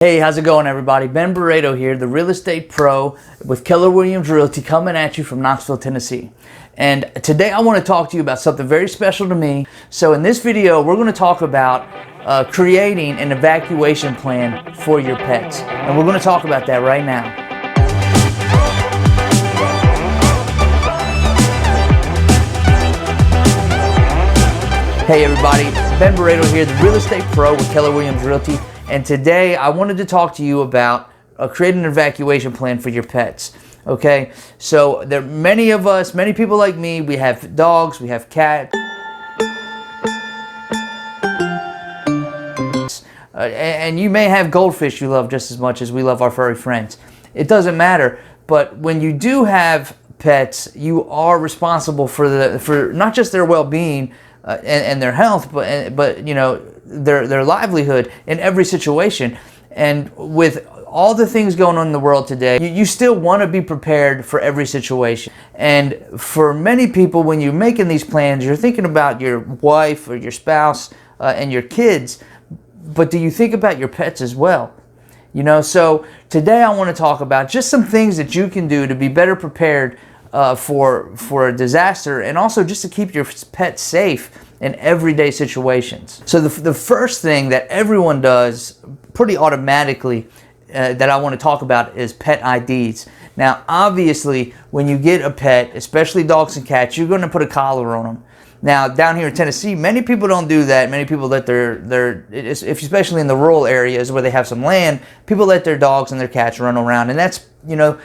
Hey, how's it going, everybody? Ben Barredo here, the real estate pro with Keller Williams Realty, coming at you from Knoxville, Tennessee. And today I want to talk to you about something very special to me. So in this video, we're going to talk about creating an evacuation plan for your pets. And we're going to talk about that right now. Hey everybody, Ben Barredo here, the real estate pro with Keller Williams Realty. And today I wanted to talk to you about creating an evacuation plan for your pets. Okay, so there are many of us, many people like me, we have dogs, we have cats. And you may have goldfish you love just as much as we love our furry friends. It doesn't matter, but when you do have pets, you are responsible for not just their well-being and their health, but you know, their livelihood in every situation. And with all the things going on in the world today, you still want to be prepared for every situation. And for many people, when you're making these plans, you're thinking about your wife or your spouse and your kids, but do you think about your pets as well? You know, so today I want to talk about just some things that you can do to be better prepared for a disaster, and also just to keep your pet safe in everyday situations. So the first thing that everyone does pretty automatically that I want to talk about is pet IDs. Now obviously when you get a pet, especially dogs and cats, you're going to put a collar on them. Now down here in Tennessee, many people don't do that. Many people let especially in the rural areas where they have some land, people let their dogs and their cats run around, and that's, you know,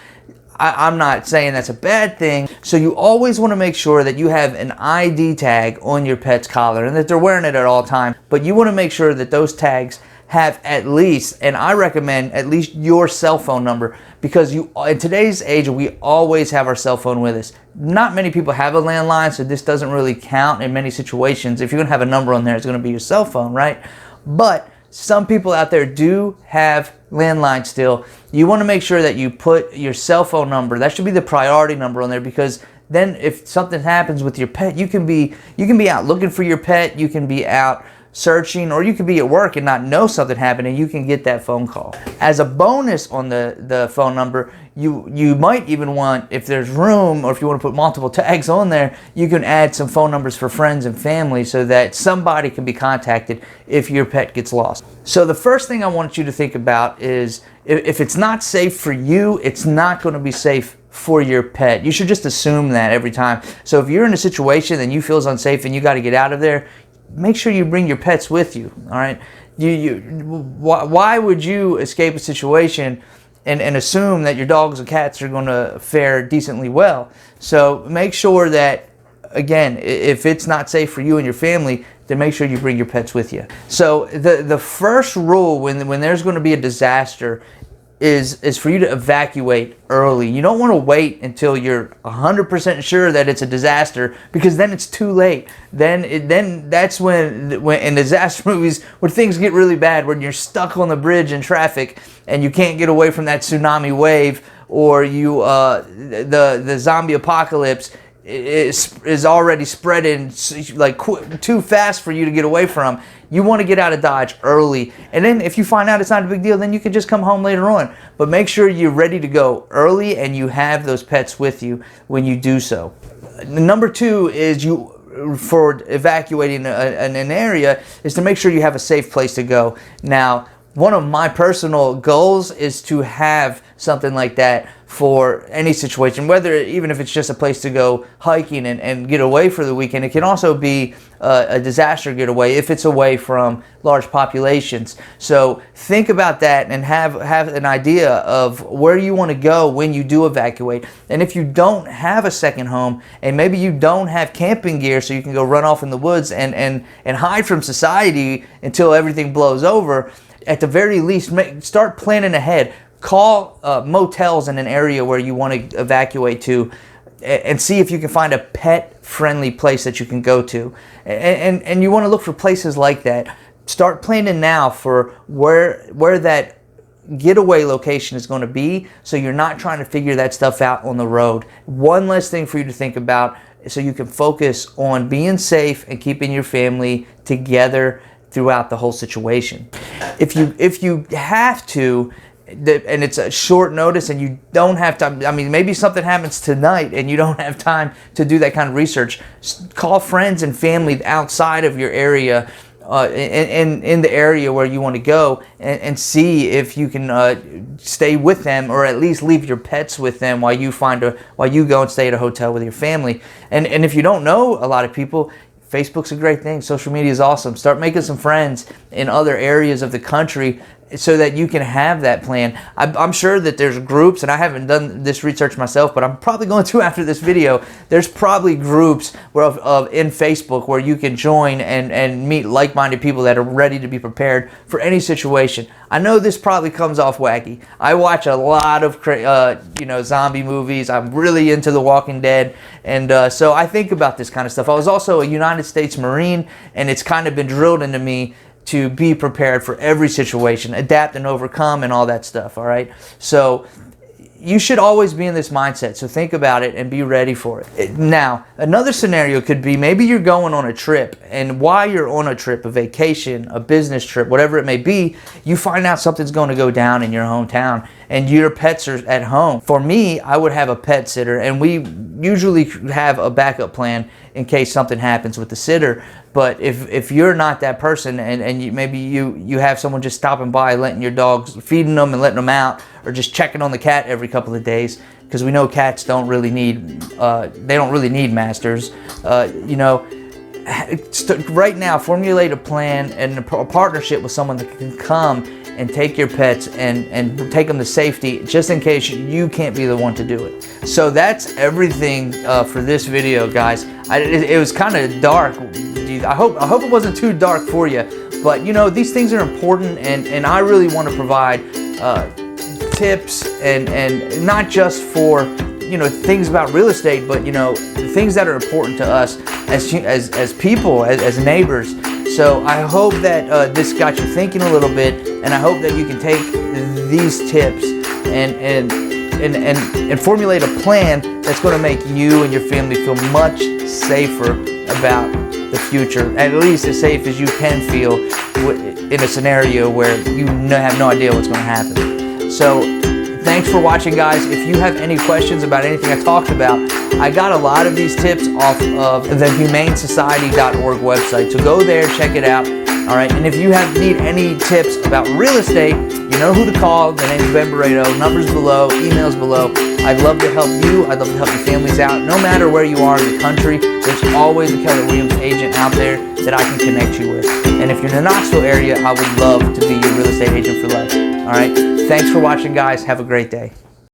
I'm not saying that's a bad thing. So you always want to make sure that you have an ID tag on your pet's collar and that they're wearing it at all times. But you want to make sure that those tags have at least, and I recommend at least, your cell phone number, because in today's age we always have our cell phone with us. Not many people have a landline, so this doesn't really count in many situations. If you're going to have a number on there, it's going to be your cell phone, right? But some people out there do have landline still. You want to make sure that you put your cell phone number. That should be the priority number on there, because then if something happens with your pet, you can be out looking for your pet, you can be out searching, or you could be at work and not know something happened, and you can get that phone call. As a bonus on the phone number, you might even want, if there's room, or if you want to put multiple tags on there, you can add some phone numbers for friends and family so that somebody can be contacted if your pet gets lost. So the first thing I want you to think about is, if it's not safe for you, it's not going to be safe for your pet. You should just assume that every time. So if you're in a situation and you feel it's unsafe and you got to get out of there, make sure you bring your pets with you. All right. Why would you escape a situation and assume that your dogs and cats are going to fare decently well? So make sure that, again, if it's not safe for you and your family, then make sure you bring your pets with you. So the first rule when there's going to be a disaster is for you to evacuate early. You don't want to wait until you're 100% sure that it's a disaster, because then it's too late. Then that's when in disaster movies, where things get really bad, when you're stuck on the bridge in traffic and you can't get away from that tsunami wave, or the zombie apocalypse is already spreading like too fast for you to get away from. You want to get out of Dodge early, and then if you find out it's not a big deal, then you can just come home later on. But make sure you're ready to go early and you have those pets with you when you do so. Number two is, for evacuating an area, is to make sure you have a safe place to go. Now, one of my personal goals is to have something like that for any situation, even if it's just a place to go hiking and get away for the weekend. It can also be a disaster getaway if it's away from large populations. So think about that and have an idea of where you want to go when you do evacuate. And if you don't have a second home, and maybe you don't have camping gear so you can go run off in the woods and hide from society until everything blows over, at the very least, start planning ahead. Call motels in an area where you want to evacuate to, and see if you can find a pet-friendly place that you can go to. And you want to look for places like that. Start planning now for where that getaway location is going to be, so you're not trying to figure that stuff out on the road. One less thing for you to think about, so you can focus on being safe and keeping your family together throughout the whole situation. If you have to, and it's a short notice and you don't have time, I mean, maybe something happens tonight and you don't have time to do that kind of research, call friends and family outside of your area, in the area where you want to go, and see if you can stay with them, or at least leave your pets with them while you go and stay at a hotel with your family. And if you don't know a lot of people, Facebook's a great thing. Social media is awesome. Start making some friends in other areas of the country so that you can have that plan. I'm sure that there's groups, and I haven't done this research myself, but I'm probably going to after this video. There's probably groups in Facebook where you can join and meet like-minded people that are ready to be prepared for any situation. I know this probably comes off wacky. I watch a lot of zombie movies. I'm really into The Walking Dead, and so I think about this kind of stuff. I was also a United States Marine, and it's kind of been drilled into me to be prepared for every situation, adapt and overcome, and all that stuff, all right? So you should always be in this mindset, so think about it and be ready for it. Now, another scenario could be maybe you're going on a trip, and while you're on a trip, a vacation, a business trip, whatever it may be, you find out something's going to go down in your hometown and your pets are at home. For me, I would have a pet sitter, and we usually have a backup plan in case something happens with the sitter. But if you're not that person, and maybe you have someone just stopping by, letting your dogs, feeding them and letting them out, or just checking on the cat every couple of days, because we know cats don't really need masters. Right now, formulate a plan and a partnership with someone that can come and take your pets and take them to safety, just in case you can't be the one to do it. So that's everything for this video, guys. It was kind of dark. I hope it wasn't too dark for you, but these things are important, and I really want to provide tips and not just for things about real estate, but things that are important to us as people, as neighbors. So I hope that this got you thinking a little bit, and I hope that you can take these tips and formulate a plan that's going to make you and your family feel much safer about the future, at least as safe as you can feel in a scenario where you have no idea what's going to happen. So thanks for watching, guys. If you have any questions about anything I talked about, I got a lot of these tips off of the humanesociety.org website, so go there, check it out. All right, and if you need any tips about real estate, you know who to call. The name's Ben Barredo. Numbers below, emails below. I'd love to help you. I'd love to help your families out. No matter where you are in the country, there's always a Keller Williams agent out there that I can connect you with. And if you're in the Knoxville area, I would love to be your real estate agent for life. All right, thanks for watching, guys. Have a great day.